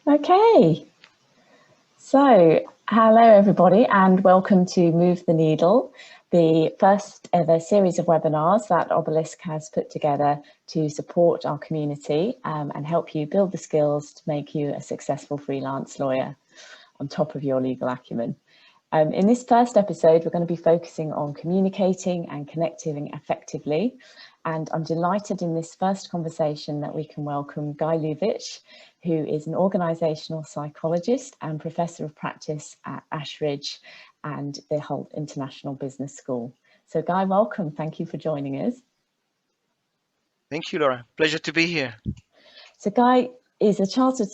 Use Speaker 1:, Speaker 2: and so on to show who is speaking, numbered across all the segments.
Speaker 1: Okay, so hello everybody and welcome to Move the Needle, the first ever series of webinars that Obelisk has put together to support our community and help you build the skills to make you a successful freelance lawyer on top of your legal acumen. In this first episode, we're going to be focusing on communicating and connecting effectively. And I'm delighted in this first conversation that we can welcome Guy Lubitsh, who is an organisational psychologist and professor of practice at Ashridge and the Holt International Business School. So Guy, welcome. Thank you for joining us.
Speaker 2: Thank you, Laura. Pleasure to be here.
Speaker 1: So Guy is a chartered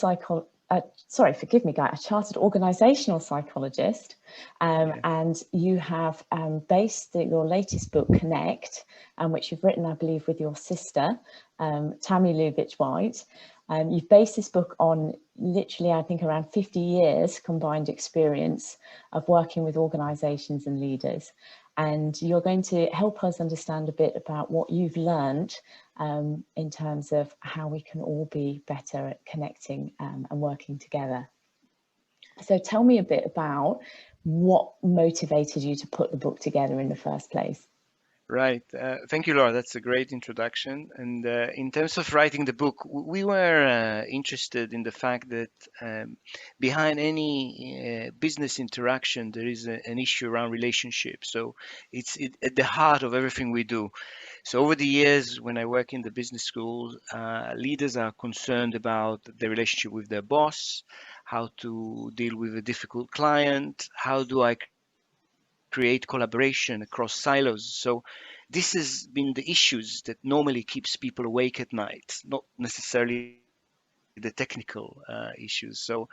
Speaker 1: a chartered organisational psychologist, and you have based your latest book, Connect, which you've written, I believe, with your sister, Tammy Lubitsh-White. You've based this book on literally, I think, around 50 years combined experience of working with organisations and leaders. And you're going to help us understand a bit about what you've learned in terms of how we can all be better at connecting and working together. So tell me a bit about what motivated you to put the book together in the first place.
Speaker 2: Right. Thank you, Laura. That's a great introduction. And in terms of writing the book, we were interested in the fact that behind any business interaction, there is an issue around relationships. So it's at the heart of everything we do. So over the years, when I work in the business school, leaders are concerned about the relationship with their boss, how to deal with a difficult client, how do I create collaboration across silos. So this has been the issues that normally keeps people awake at night, not necessarily the technical issues. So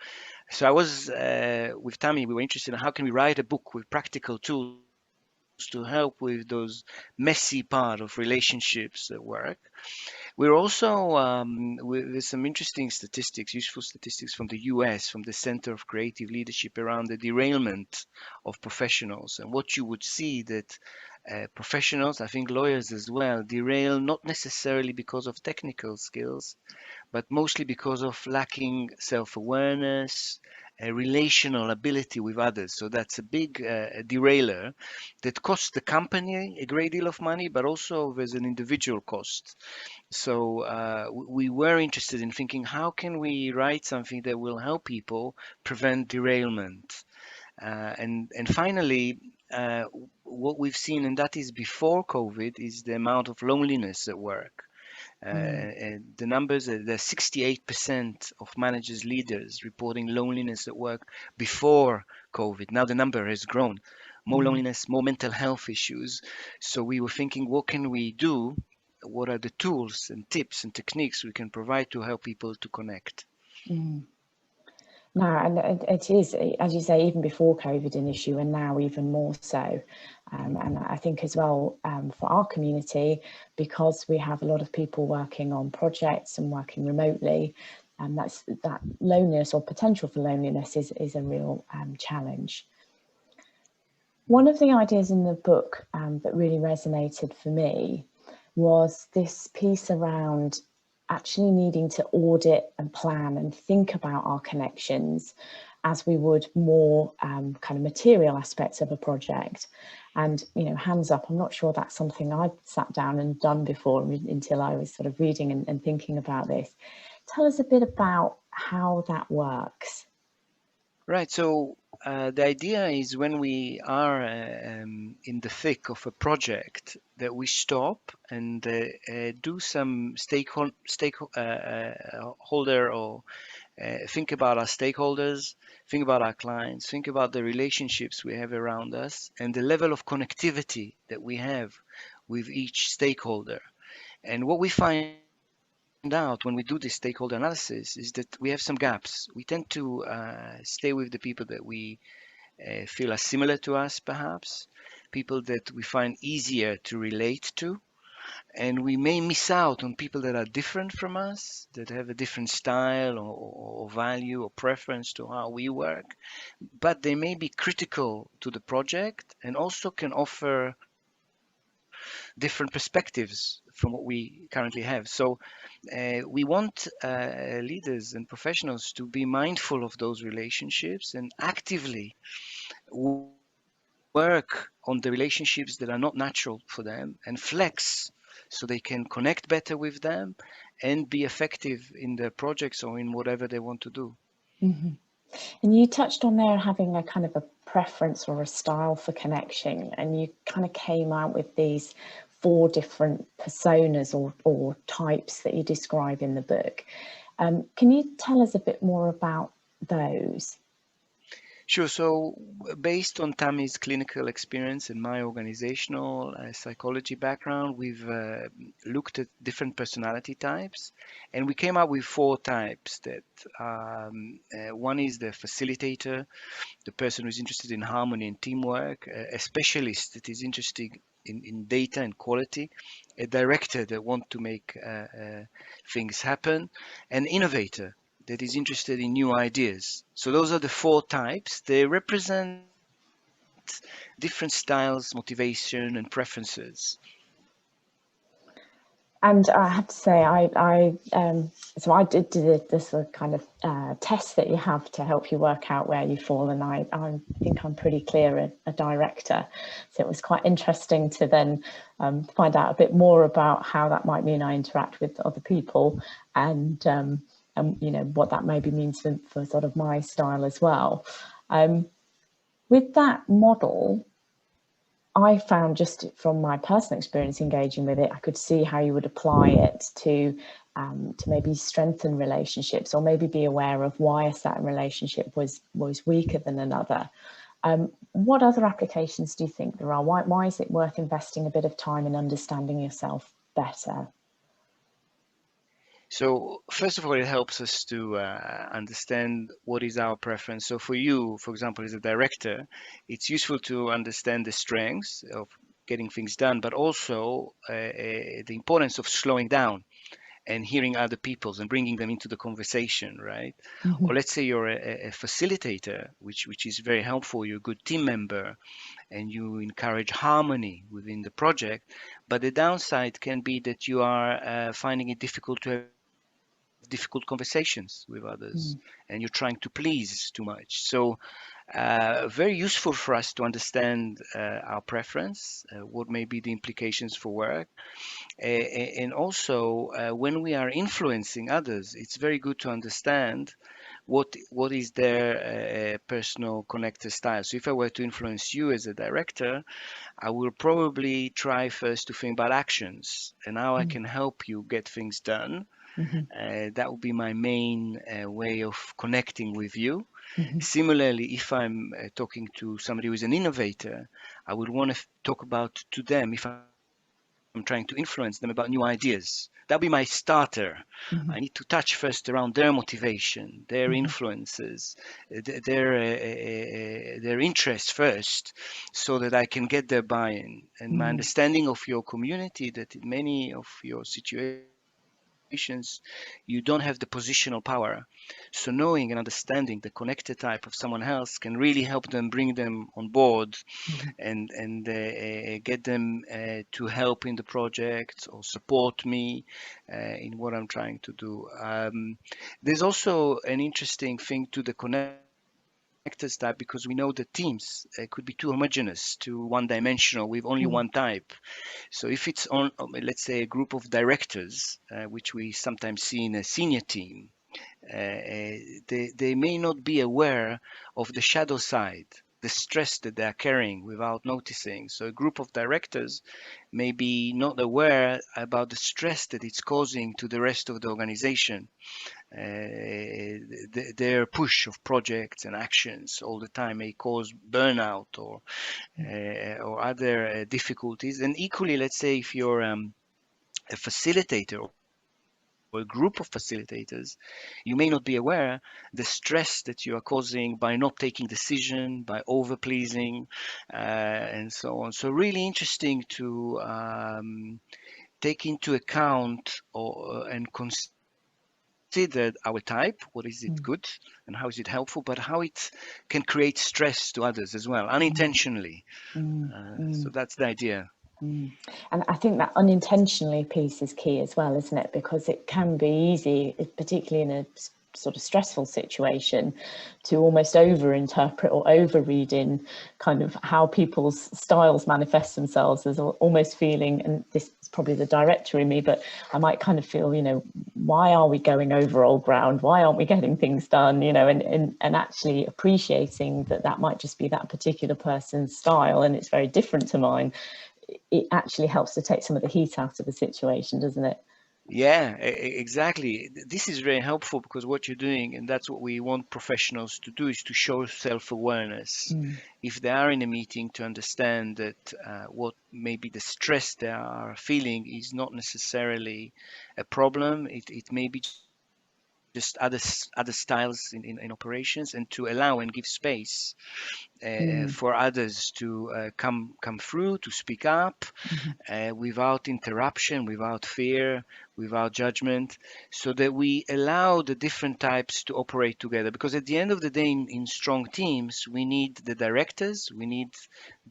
Speaker 2: I was with Tammy. We were interested in how can we write a book with practical tools to help with those messy part of relationships at work. We're also with some interesting statistics, useful statistics from the US, from the Center of Creative Leadership around the derailment of professionals. And what you would see that professionals, I think lawyers as well, derail not necessarily because of technical skills, but mostly because of lacking self-awareness, a relational ability with others. So that's a big derailer that costs the company a great deal of money, but also there's an individual cost. So we were interested in thinking, how can we write something that will help people prevent derailment? And finally, what we've seen, and that is before COVID, is the amount of loneliness at work. The numbers are there's 68% of managers, leaders reporting loneliness at work before COVID. Now the number has grown. More loneliness, more mental health issues. So we were thinking, what can we do? What are the tools and tips and techniques we can provide to help people to connect?
Speaker 1: No, and it is, as you say, even before COVID an issue, and now even more so. And I think as well for our community, because we have a lot of people working on projects and working remotely, and that loneliness or potential for loneliness is a real challenge. One of the ideas in the book that really resonated for me was this piece around actually needing to audit and plan and think about our connections as we would more kind of material aspects of a project. And, you know, hands up, I'm not sure that's something I'd sat down and done before until I was sort of reading and thinking about this. Tell us a bit about how that works.
Speaker 2: Right. So the idea is when we are in the thick of a project that we stop and do some stakeholder or think about our stakeholders, think about our clients, think about the relationships we have around us and the level of connectivity that we have with each stakeholder. And what we find out when we do this stakeholder analysis is that we have some gaps. We tend to stay with the people that we feel are similar to us, perhaps, people that we find easier to relate to. And we may miss out on people that are different from us, that have a different style or value or preference to how we work, but they may be critical to the project and also can offer different perspectives from what we currently have. So we want leaders and professionals to be mindful of those relationships and actively work on the relationships that are not natural for them and flex so they can connect better with them and be effective in their projects or in whatever they want to do.
Speaker 1: Mm-hmm. And you touched on there having a kind of a preference or a style for connection, and you kind of came out with these 4 different personas or types that you describe in the book. Can you tell us a bit more about those?
Speaker 2: Sure. So, based on Tammy's clinical experience and my organizational psychology background, we've looked at different personality types, and we came up with 4 types. That one is the facilitator, the person who's interested in harmony and teamwork, a specialist that is interested in data and quality, a director that wants to make things happen, an innovator that is interested in new ideas. So those are the 4 types. They represent different styles, motivation, and preferences.
Speaker 1: And I have to say, so I did this kind of test that you have to help you work out where you fall, and I think I'm pretty clear a director. So it was quite interesting to then find out a bit more about how that might mean I interact with other people, and you know what that maybe means for sort of my style as well. With that model, I found, just from my personal experience engaging with it, I could see how you would apply it to maybe strengthen relationships, or maybe be aware of why a certain relationship was weaker than another. What other applications do you think there are? Why is it worth investing a bit of time in understanding yourself better?
Speaker 2: So first of all, it helps us to understand what is our preference. So for you, for example, as a director, it's useful to understand the strengths of getting things done, but also the importance of slowing down and hearing other people's and bringing them into the conversation, right?
Speaker 1: Mm-hmm.
Speaker 2: Or let's say you're a facilitator, which is very helpful. You're a good team member, and you encourage harmony within the project. But the downside can be that you are finding it difficult to have difficult conversations with others, and you're trying to please too much. So very useful for us to understand our preference, what may be the implications for work, and also when we are influencing others, it's very good to understand what is their personal connector style. So if I were to influence you as a director, I will probably try first to think about actions and how I can help you get things done.
Speaker 1: Mm-hmm.
Speaker 2: That would be my main way of connecting with you.
Speaker 1: Mm-hmm.
Speaker 2: Similarly, if I'm talking to somebody who is an innovator, I would want to talk about to them, if I'm trying to influence them, about new ideas. That'll be my starter. I need to touch first around their motivation, their
Speaker 1: Mm-hmm.
Speaker 2: influences, their interests first, so that I can get their buy-in. And my
Speaker 1: Mm-hmm.
Speaker 2: understanding of your community, that in many of your situations you don't have the positional power. So knowing and understanding the connected type of someone else can really help them, bring them on board, and get them to help in the project or support me in what I'm trying to do. There's also an interesting thing to the connectors type, because we know that teams could be too homogeneous, too one-dimensional with only one
Speaker 1: Mm-hmm.
Speaker 2: type. So if it's on, let's say, a group of directors, which we sometimes see in a senior team, they may not be aware of the shadow side, the stress that they are carrying without noticing. So a group of directors may be not aware about the stress that it's causing to the rest of the organization. Their push of projects and actions all the time may cause burnout or other difficulties. And equally, let's say if you're a facilitator or a group of facilitators, you may not be aware the stress that you are causing by not taking decision, by over pleasing, and so on. So really interesting to take into account and consider our type, what is it good and how is it helpful, but how it can create stress to others as well, unintentionally.
Speaker 1: Mm-hmm.
Speaker 2: So that's the idea.
Speaker 1: And I think that unintentionally piece is key as well, isn't it? Because it can be easy, particularly in a sort of stressful situation, to almost over-interpret or over-read in kind of how people's styles manifest themselves, as almost feeling, and this is probably the director in me, but I might kind of feel, why are we going over old ground? Why aren't we getting things done? And actually appreciating that might just be that particular person's style and it's very different to mine. It actually helps to take some of the heat out of the situation, doesn't it?
Speaker 2: Yeah, exactly. This is very helpful because what you're doing, and that's what we want professionals to do, is to show self-awareness. If they are in a meeting, to understand that what maybe the stress they are feeling is not necessarily a problem. It may be just other styles in operations, and to allow and give space for others to come through, to speak up, without interruption, without fear, without judgment, so that we allow the different types to operate together. Because at the end of the day, in strong teams, we need the directors, we need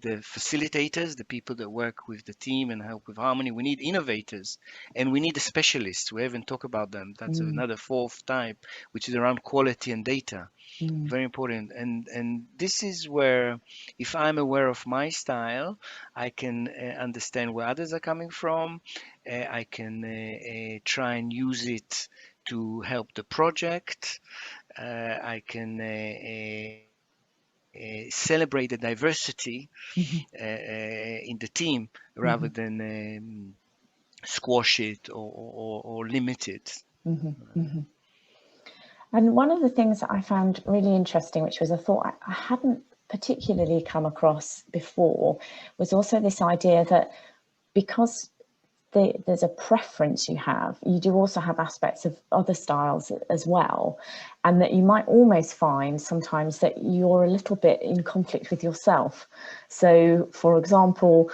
Speaker 2: the facilitators, the people that work with the team and help with harmony. We need innovators, and we need the specialists. We haven't talked about them. That's another fourth type, which is around quality and data. Very important. And this is where, if I'm aware of my style, I can understand where others are coming from. I can try and use it to help the project. I can celebrate the diversity in the team rather than squash it or limit it.
Speaker 1: And one of the things that I found really interesting, which was a thought I hadn't particularly come across before, was also this idea that because there's a preference you do also have aspects of other styles as well, and that you might almost find sometimes that you're a little bit in conflict with yourself. So, for example,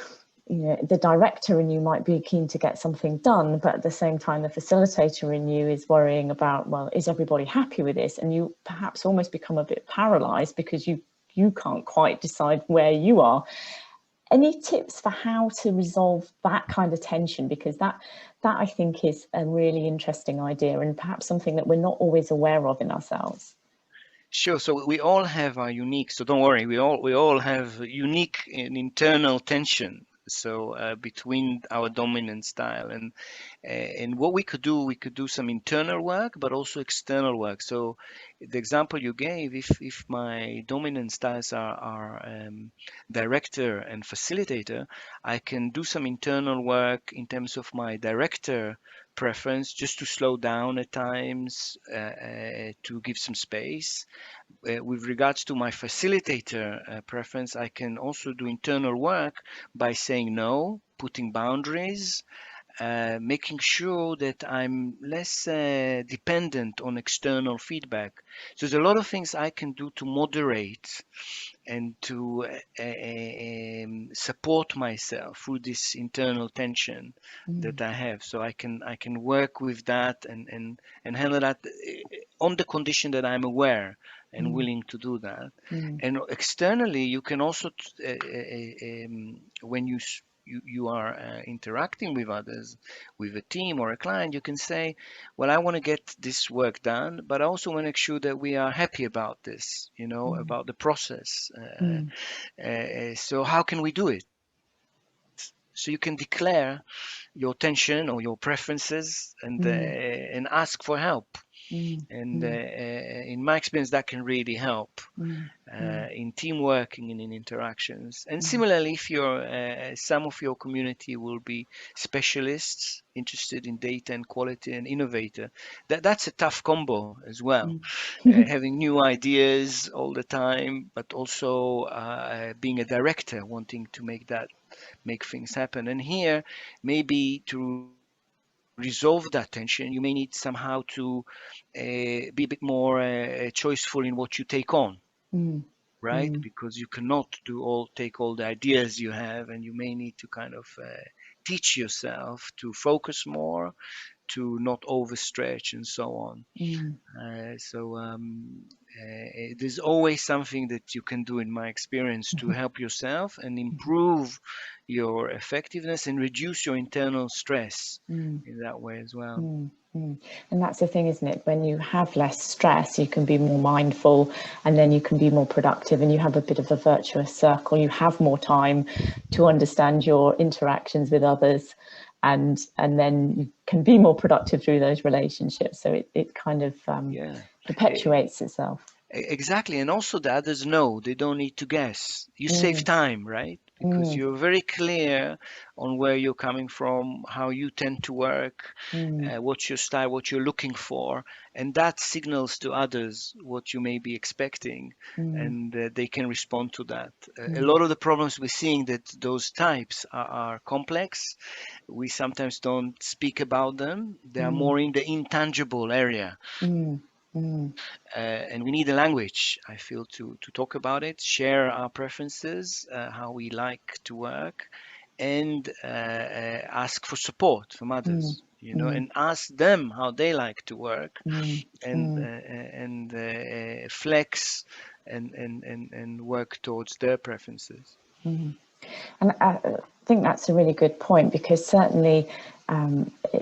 Speaker 1: the director in you might be keen to get something done, but at the same time, the facilitator in you is worrying about, well, is everybody happy with this? And you perhaps almost become a bit paralyzed because you can't quite decide where you are. Any tips for how to resolve that kind of tension? Because that I think is a really interesting idea, and perhaps something that we're not always aware of in ourselves.
Speaker 2: Sure. So we all have our unique. So don't worry. We all have unique and internal tension. So between our dominant style and what we could do some internal work, but also external work. So the example you gave, if my dominant styles are director and facilitator, I can do some internal work in terms of my director preference, just to slow down at times, to give some space. With regards to my facilitator preference, I can also do internal work by saying no, putting boundaries, making sure that I'm less dependent on external feedback. So there's a lot of things I can do to moderate and to support myself through this internal tension that I have. So I can work with that and handle that on the condition that I'm aware and willing to do that. And externally, you can also, when you are interacting with others, with a team or a client, you can say, well, I want to get this work done, but I also want to make sure that we are happy about this, about the process. So how can we do it? So you can declare your tension or your preferences and ask for help. And in my experience, that can really help in team working and in interactions. And similarly, if some of your community will be specialists interested in data and quality and innovator, that's a tough combo as well. Having new ideas all the time, but also being a director, wanting to make things happen. And here, maybe to resolve that tension, you may need somehow to be a bit more choiceful in what you take on, right? Because you cannot take all the ideas you have, and you may need to kind of teach yourself to focus more, to not overstretch, and so on. So there's always something that you can do, in my experience, to help yourself and improve your effectiveness and reduce your internal stress in that way as well.
Speaker 1: And that's the thing, isn't it? When you have less stress, you can be more mindful, and then you can be more productive, and you have a bit of a virtuous circle. You have more time to understand your interactions with others, and then you can be more productive through those relationships. So it kind of
Speaker 2: Yeah.
Speaker 1: perpetuates itself.
Speaker 2: Exactly, and also the others know they don't need to guess. You save time, right? Because you're very clear on where you're coming from, how you tend to work, what's your style, what you're looking for, and that signals to others what you may be expecting, and they can respond to that. A lot of the problems we're seeing that those types are complex. We sometimes don't speak about them. They are more in the intangible area. And we need a language, I feel, to talk about it, share our preferences, how we like to work, and ask for support from others, and ask them how they like to work, and flex and work towards their preferences.
Speaker 1: And I think that's a really good point, because certainly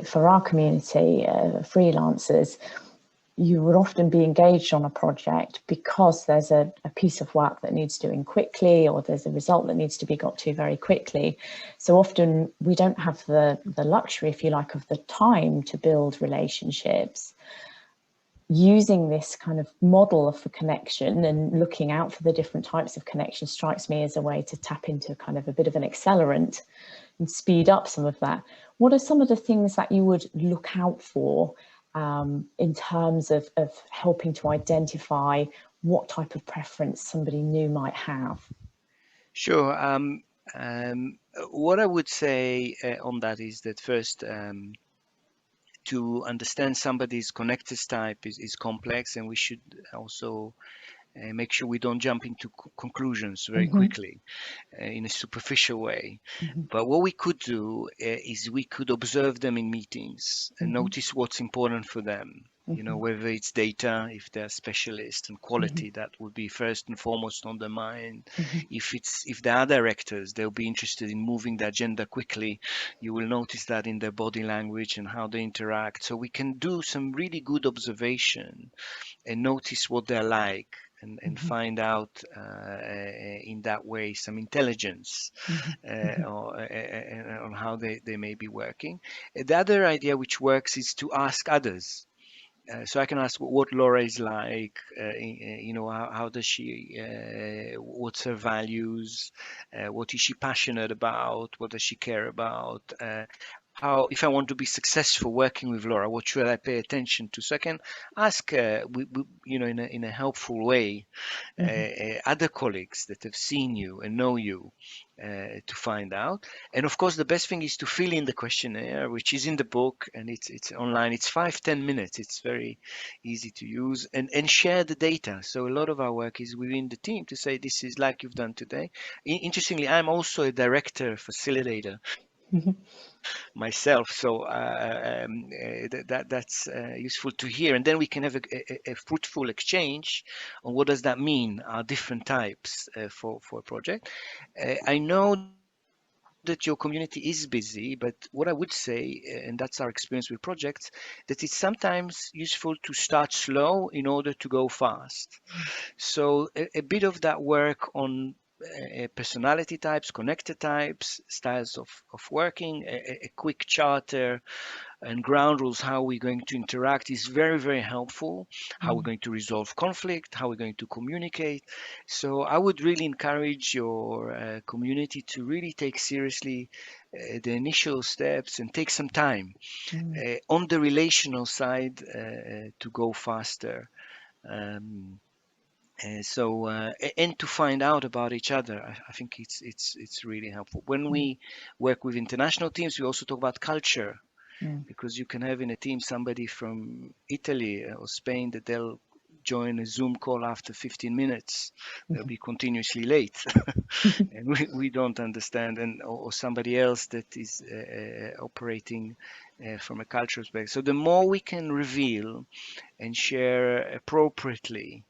Speaker 1: for our community, freelancers, you would often be engaged on a project because there's a piece of work that needs doing quickly, or there's a result that needs to be got to very quickly. So often we don't have the luxury, if you like, of the time to build relationships. Using this kind of model of the connection and looking out for the different types of connection strikes me as a way to tap into kind of a bit of an accelerant and speed up some of that. What are some of the things that you would look out for in terms of helping to identify what type of preference somebody new might have?
Speaker 2: Sure. What I would say on that is that first, to understand somebody's connectors type is complex, and we should also make sure we don't jump into conclusions very quickly in a superficial way. But what we could do is we could observe them in meetings and notice what's important for them. Whether it's data, if they're specialists, and quality, that would be first and foremost on their mind. If they are directors, they'll be interested in moving the agenda quickly. You will notice that in their body language and how they interact. So we can do some really good observation and notice what they're like, and find out in that way some intelligence on how they may be working. The other idea which works is to ask others. So I can ask what Laura is like, how does she, what's her values, what is she passionate about, what does she care about, how, if I want to be successful working with Laura, what should I pay attention to? So I can ask, in a helpful way, other colleagues that have seen you and know you, to find out. And of course, the best thing is to fill in the questionnaire, which is in the book, and it's online. It's 5-10 minutes. It's very easy to use, and share the data. So a lot of our work is within the team to say, this is like you've done today. Interestingly, I'm also a director facilitator myself, so that's useful to hear, and then we can have a fruitful exchange on what does that mean, our different types for a project. I know that your community is busy, but what I would say, and that's our experience with projects, that it's sometimes useful to start slow in order to go fast. So a bit of that work on personality types, connector types, styles of working, a quick charter and ground rules, how we're going to interact, is very, very helpful. How we're going to resolve conflict, how we're going to communicate. So I would really encourage your community to really take seriously the initial steps and take some time on the relational side to go faster. Um, and to find out about each other, I think it's really helpful. When we work with international teams, we also talk about culture, because you can have in a team somebody from Italy or Spain that they'll join a Zoom call after 15 minutes. They'll be continuously late, and we don't understand, and or somebody else that is operating from a cultural perspective. So the more we can reveal and share appropriately,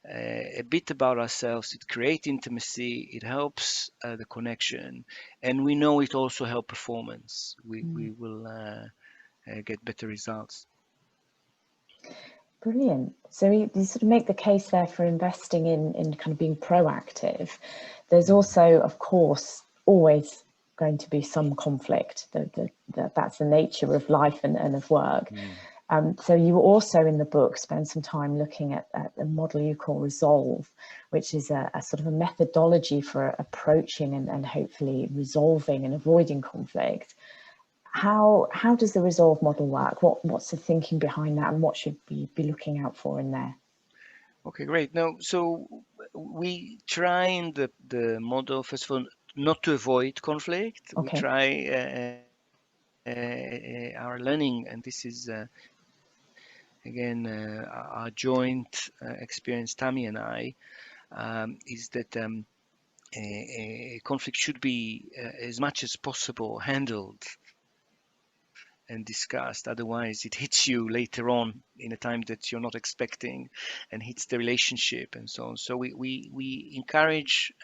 Speaker 2: a bit about ourselves. It creates intimacy. It helps the connection, and we know it also helps performance. We will get better results.
Speaker 1: Brilliant. So you sort of make the case there for investing in kind of being proactive. There's also, of course, always going to be some conflict. That's the nature of life and of work. So you also in the book spend some time looking at the model you call Resolve, which is a sort of a methodology for approaching and hopefully resolving and avoiding conflict. How does the Resolve model work? What's the thinking behind that, and what should we be looking out for in there?
Speaker 2: Okay, great. Now, so we try in the model, first of all, not to avoid conflict. We
Speaker 1: Okay.
Speaker 2: try our learning, and this is again our joint experience, Tammy and I, is that a conflict should be as much as possible handled and discussed. Otherwise, it hits you later on in a time that you're not expecting and hits the relationship and so on. So we encourage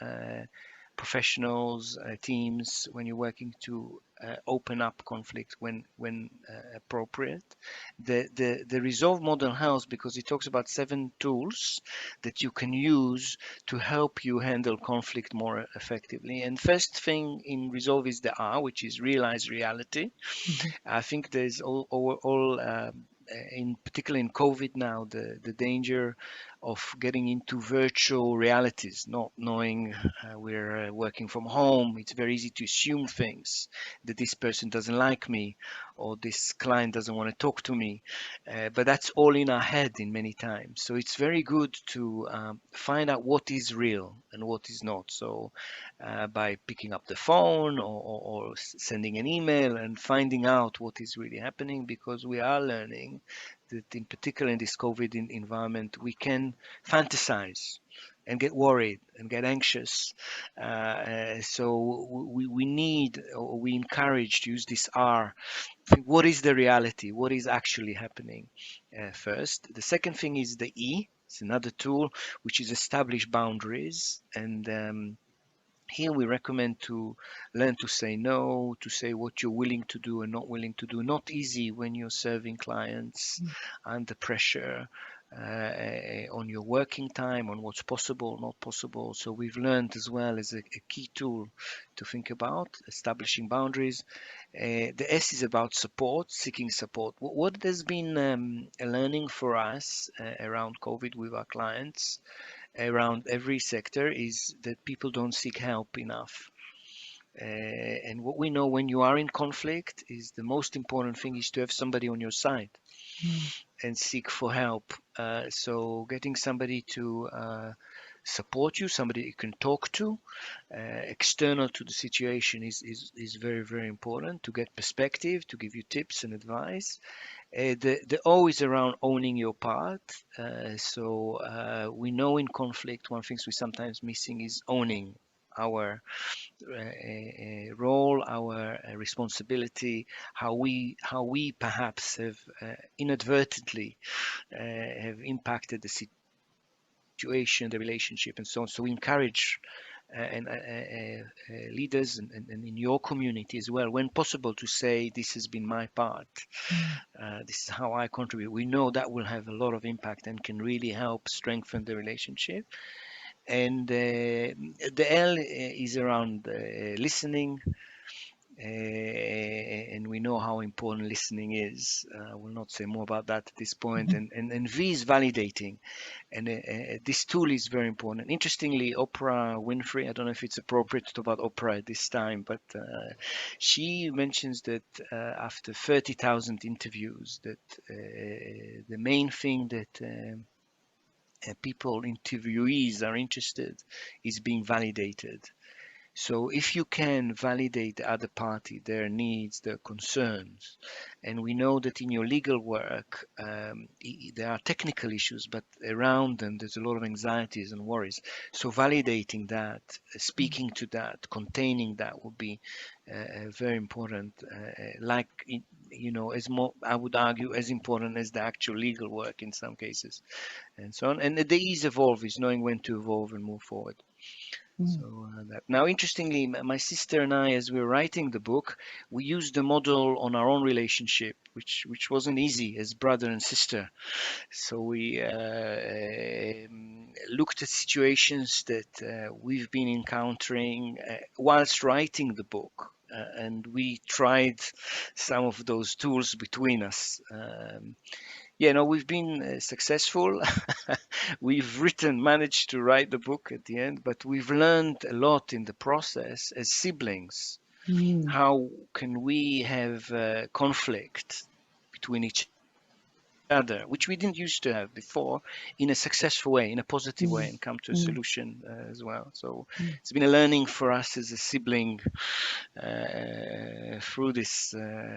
Speaker 2: professionals, teams, when you're working to open up conflict when appropriate. The Resolve model helps because it talks about 7 tools that you can use to help you handle conflict more effectively. And first thing in Resolve is the R, which is realize reality. I think there's all in particular in COVID now, the danger of getting into virtual realities, not knowing we're working from home. It's very easy to assume things, that this person doesn't like me or this client doesn't want to talk to me. But that's all in our head in many times. So it's very good to find out what is real and what is not. So by picking up the phone or sending an email and finding out what is really happening, because we are learning that in particular in this COVID environment, we can fantasize and get worried and get anxious. So we need, or we encourage to use this R. What is the reality? What is actually happening first? The second thing is the E. It's another tool, which is establish boundaries. And here we recommend to learn to say no, to say what you're willing to do and not willing to do. Not easy when you're serving clients under pressure on your working time, on what's possible, not possible. So we've learned as well as a key tool to think about establishing boundaries. The S is about support, seeking support. What has been a learning for us around COVID with our clients around every sector is that people don't seek help enough. And what we know when you are in conflict is the most important thing is to have somebody on your side and seek for help. So getting somebody to support you, somebody you can talk to, external to the situation is very, very important to get perspective, to give you tips and advice. The O is around owning your part. We know in conflict, one thing we sometimes missing is owning our role, our responsibility, how we perhaps have inadvertently have impacted the situation, the relationship, and so on. So we encourage leaders and in your community as well, when possible, to say this has been my part. This is how I contribute. We know that will have a lot of impact and can really help strengthen the relationship. And the L is around listening, and we know how important listening is. I will not say more about that at this point. And V is validating, and this tool is very important. Interestingly, Oprah Winfrey, I don't know if it's appropriate to talk about Oprah at this time, but she mentions that after 30,000 interviews, that the main thing that people, interviewees, are interested is being validated. So if you can validate the other party, their needs, their concerns, and we know that in your legal work, there are technical issues, but around them, there's a lot of anxieties and worries. So validating that, speaking to that, containing that would be very important. you know, as more, I would argue, as important as the actual legal work in some cases, and so on. And the ease of evolve is knowing when to evolve and move forward.
Speaker 1: Mm.
Speaker 2: So that now, interestingly, my sister and I, as we were writing the book, we used the model on our own relationship, which wasn't easy as brother and sister. So we looked at situations that we've been encountering whilst writing the book. And we tried some of those tools between us. Yeah, no, we've been successful. We've managed to write the book at the end, but we've learned a lot in the process as siblings.
Speaker 1: Mm.
Speaker 2: How can we have conflict between each other, which we didn't used to have before, in a successful way, in a positive way,
Speaker 1: Mm.
Speaker 2: and come to a
Speaker 1: Mm.
Speaker 2: solution as well. So
Speaker 1: Mm.
Speaker 2: it's been a learning for us as a sibling through this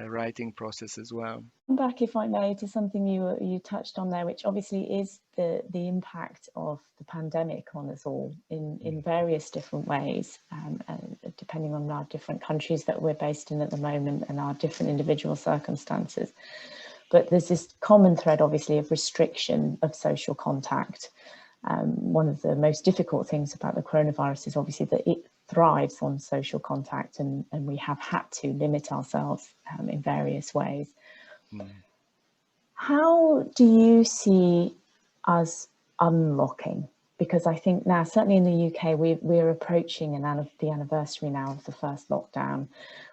Speaker 2: writing process as well.
Speaker 1: Come back, if I may, to something you touched on there, which obviously is the impact of the pandemic on us all in various different ways, depending on our different countries that we're based in at the moment and our different individual circumstances. But there's this common thread, obviously, of restriction of social contact. One of the most difficult things about the coronavirus is obviously that it thrives on social contact, and we have had to limit ourselves in various ways.
Speaker 2: Mm.
Speaker 1: How do you see us unlocking? Because I think now, certainly in the UK, we're approaching the anniversary now of the first lockdown.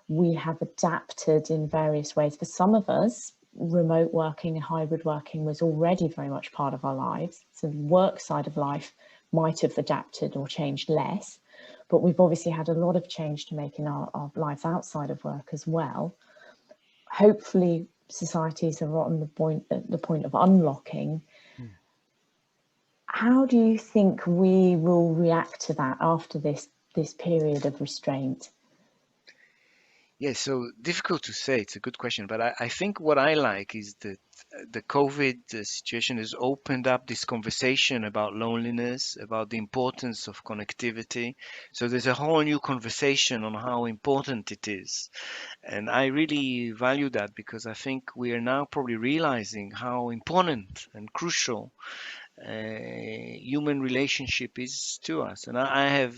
Speaker 1: We have adapted in various ways. For some of us, remote working and hybrid working was already very much part of our lives. So the work side of life might have adapted or changed less, but we've obviously had a lot of change to make in our lives outside of work as well. Hopefully societies are on the point of unlocking.
Speaker 2: Mm.
Speaker 1: How do you think we will react to that after this period of restraint?
Speaker 2: Yeah, so difficult to say. It's a good question, but I think what I like is that the COVID situation has opened up this conversation about loneliness, about the importance of connectivity. So there's a whole new conversation on how important it is. And I really value that because I think we are now probably realizing how important and crucial human relationship is to us. And I have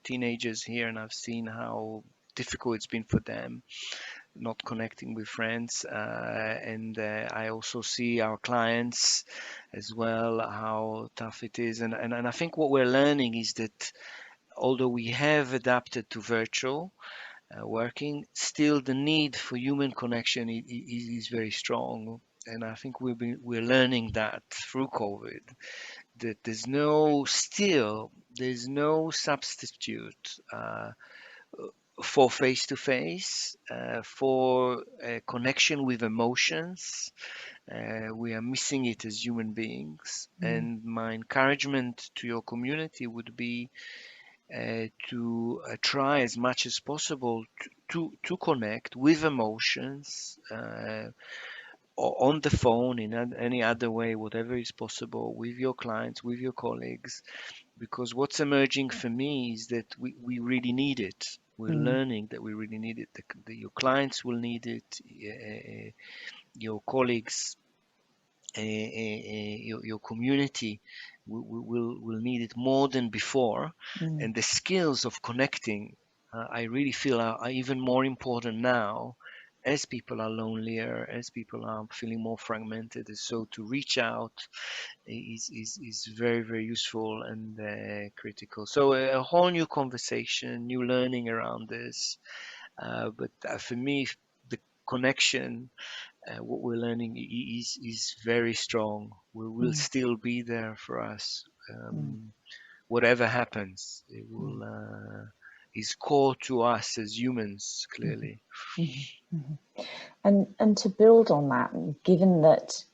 Speaker 2: teenagers here, and I've seen how difficult it's been for them not connecting with friends. And I also see our clients as well, how tough it is. And I think what we're learning is that although we have adapted to virtual working, still the need for human connection is very strong. And I think we're learning that through COVID, that there's no substitute for face to face, for connection with emotions. We are missing it as human beings.
Speaker 1: Mm.
Speaker 2: And my encouragement to your community would be to try as much as possible to connect with emotions on the phone, in any other way, whatever is possible, with your clients, with your colleagues, because what's emerging for me is that we really need it. We're
Speaker 1: Mm.
Speaker 2: learning that we really need it. Your clients will need it, your colleagues, your community will need it more than before.
Speaker 1: Mm.
Speaker 2: And the skills of connecting, I really feel are even more important now as people are lonelier, as people are feeling more fragmented. So to reach out is very, very useful and critical. So a whole new conversation, new learning around this. But for me, the connection, what we're learning is very strong. We will
Speaker 1: Mm.
Speaker 2: still be there for us,
Speaker 1: Mm.
Speaker 2: whatever happens. It
Speaker 1: Mm.
Speaker 2: will is core to us as humans,
Speaker 1: Mhm.
Speaker 2: clearly.
Speaker 1: Mhm. Mhm. And to build on that, given that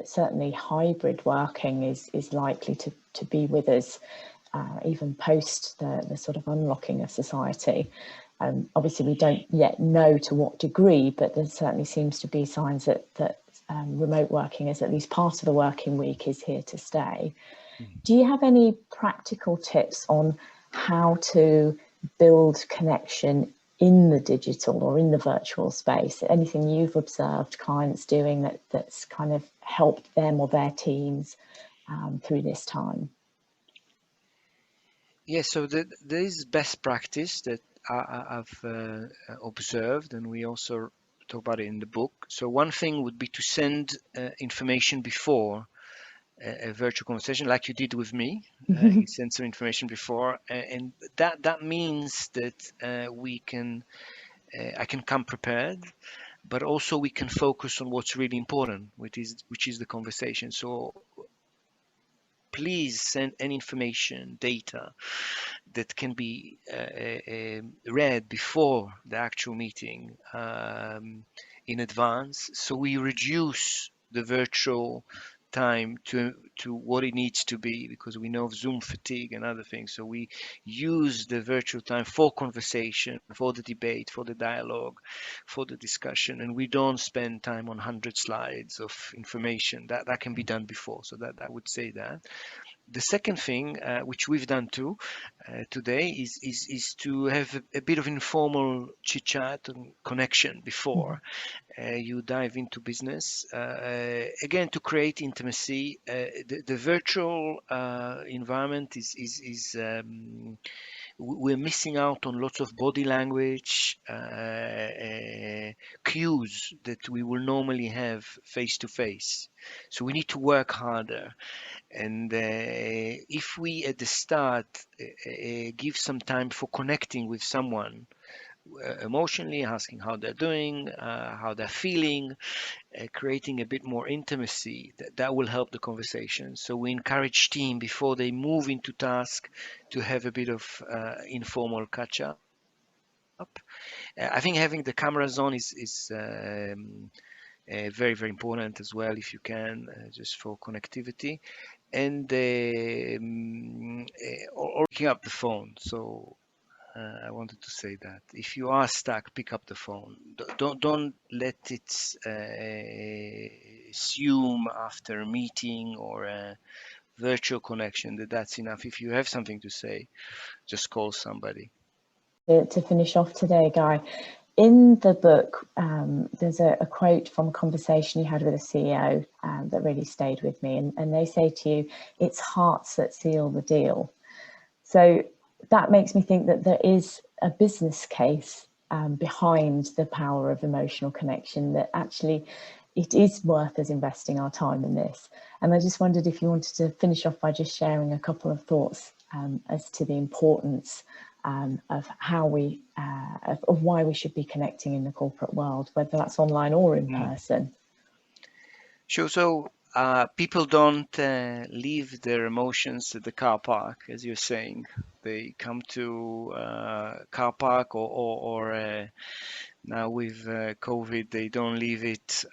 Speaker 1: certainly hybrid working is likely to be with us even post the sort of unlocking of society. Obviously, we don't yet know to what degree, but there certainly seems to be signs that remote working, as at least part of the working week, is here to stay.
Speaker 2: Mhm.
Speaker 1: Do you have any practical tips on how to build connection in the digital or in the virtual space? Anything you've observed clients doing that's kind of helped them or their teams through this time?
Speaker 2: Yeah, so there is best practice that I've observed, and we also talk about it in the book. So one thing would be to send information before a virtual conversation, like you did with me. You sent some information before, and that means that I can come prepared, but also we can focus on what's really important, which is the conversation. So please send any information, data that can be read before the actual meeting in advance, so we reduce the virtual time to what it needs to be, because we know of Zoom fatigue and other things. So we use the virtual time for conversation, for the debate, for the dialogue, for the discussion, and we don't spend time on 100 slides of information. That can be done before. So that I would say that. The second thing, which we've done too today, is to have a bit of informal chit chat and connection before you dive into business. Again, to create intimacy, the virtual environment we're missing out on lots of body language cues that we will normally have face to face. So we need to work harder. And if we at the start give some time for connecting with someone emotionally, asking how they're doing, how they're feeling, creating a bit more intimacy, that will help the conversation. So we encourage team before they move into task to have a bit of informal catch up. I think having the cameras on is very, very important as well, if you can, just for connectivity. And or picking up the phone. So I wanted to say that if you are stuck, pick up the phone. Don't let it assume after a meeting or a virtual connection that that's enough. If you have something to say, just call somebody.
Speaker 1: To finish off today, Guy, in the book, there's a quote from a conversation you had with a CEO that really stayed with me. And they say to you, it's hearts that seal the deal. So that makes me think that there is a business case behind the power of emotional connection, that actually it is worth us investing our time in this. And I just wondered if you wanted to finish off by just sharing a couple of thoughts as to the importance of how of why we should be connecting in the corporate world, whether that's online or in person.
Speaker 2: Sure. So people don't leave their emotions at the car park, as you're saying. They come to car park, or now with COVID, they don't leave it,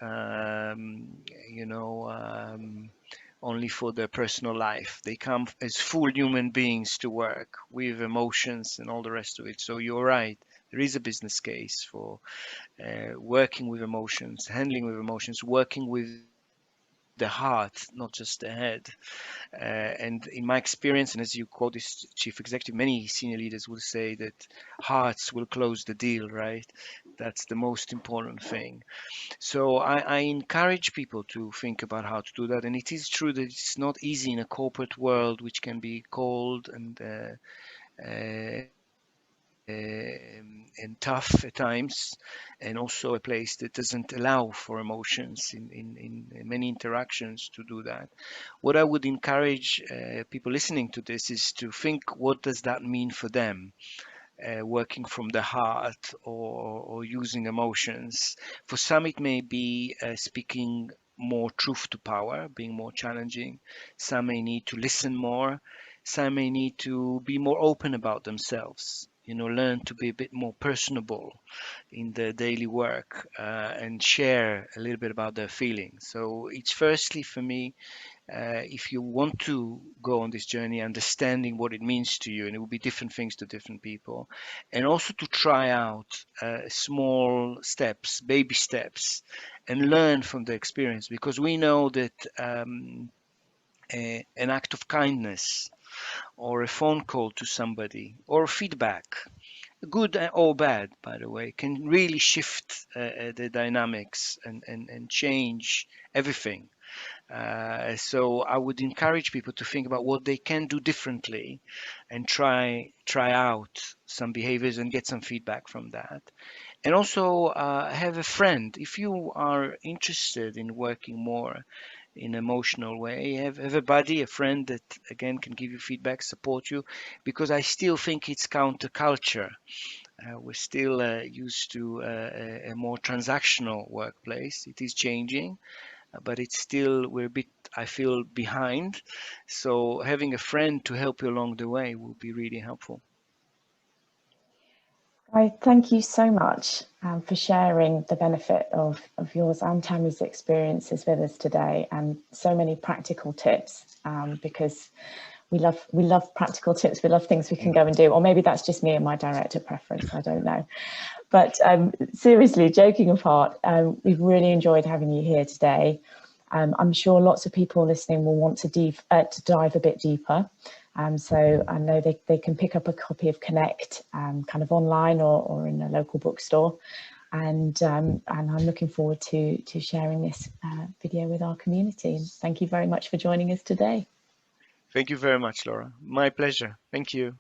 Speaker 2: only for their personal life. They come as full human beings to work with emotions and all the rest of it. So you're right. There is a business case for working with emotions, handling with emotions, working with the heart, not just the head. And in my experience, and as you quote this chief executive, many senior leaders will say that hearts will close the deal, right? That's the most important thing. So I encourage people to think about how to do that. And it is true that it's not easy in a corporate world, which can be cold and tough at times, and also a place that doesn't allow for emotions in many interactions to do that. What I would encourage people listening to this is to think, what does that mean for them? Working from the heart, or using emotions. For some, it may be speaking more truth to power, being more challenging. Some may need to listen more. Some may need to be more open about themselves. Learn to be a bit more personable in their daily work, and share a little bit about their feelings. So it's firstly for me, if you want to go on this journey, understanding what it means to you, and it will be different things to different people, and also to try out small steps, baby steps, and learn from the experience, because we know that an act of kindness, or a phone call to somebody, or feedback, good or bad, by the way, can really shift the dynamics and change everything. So I would encourage people to think about what they can do differently and try out some behaviors and get some feedback from that. And also have a friend. If you are interested in working more in emotional way, have a buddy, a friend that again can give you feedback, support you, because I still think it's counterculture. We're still used to a more transactional workplace. It is changing, but it's still, we're a bit, I feel, behind. So having a friend to help you along the way will be really helpful.
Speaker 1: I thank you so much for sharing the benefit of yours and Tammy's experiences with us today, and so many practical tips, because we love practical tips. We love things we can go and do, or maybe that's just me and my director preference, I don't know. But seriously, joking apart, we've really enjoyed having you here today. I'm sure lots of people listening will want to dive a bit deeper. So I know they can pick up a copy of Connect kind of online or in a local bookstore. And I'm looking forward to sharing this video with our community. And thank you very much for joining us today.
Speaker 2: Thank you very much, Laura. My pleasure. Thank you.